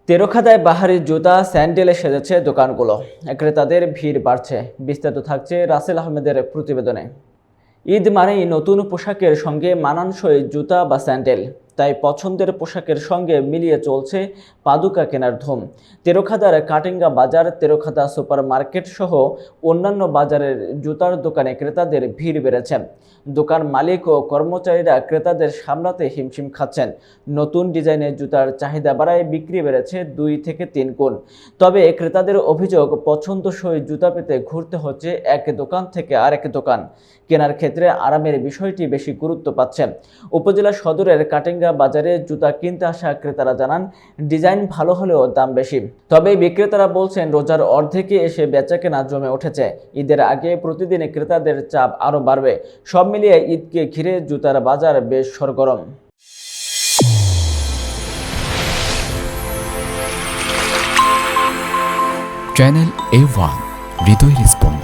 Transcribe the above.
তেরখাদায় বাহারি জুতা স্যান্ডেলে সেজেছে দোকানগুলো, ক্রেতাদের ভিড় বাড়ছে। বিস্তারিত থাকছে রাসেল আহমেদের প্রতিবেদনে। ঈদ মানেই নতুন পোশাকের সঙ্গে মানানসই জুতা বা স্যান্ডেল, তাই পছন্দের পোশাকের সঙ্গে মিলিয়ে চলছে পাদুকা কেনার ধুম। তেরখাদার কাটিঙ্গা বাজার, তেরখাদা সুপার মার্কেট সহ অন্যান্য বাজারের জুতার দোকানে ক্রেতাদের ভিড় বেড়েছে। দোকান মালিক ও কর্মচারীরা ক্রেতাদের সামলাতে হিমশিম খাচ্ছেন। নতুন ডিজাইনের জুতার চাহিদা বাড়ায় বিক্রি বেড়েছে 2 থেকে 3 গুণ। তবে ক্রেতাদের অভিযোগ, পছন্দসই জুতা পেতে ঘুরতে হচ্ছে এক দোকান থেকে আরেক দোকান। কেনার ক্ষেত্রে আরামের বিষয়টি বেশি গুরুত্ব পাচ্ছে। উপজেলা সদরের কাটিঙ্গা বাজারে জুতা কিনতে আসা ক্রেতারা জানান, ডিজাইন ভালো হলেও দাম বেশি। তবে বিক্রেতারা বলছেন, রোজার অর্ধেকে এসে বেচাকেনা জমে উঠেছে। ঈদের আগে প্রতিদিন ক্রেতাদের চাপ আরও বাড়বে। সব মিলিয়ে ঈদকে ঘিরে জুতার বাজার বেশ সরগরম। চ্যানেল A1, হৃদয়ের স্পন্দন।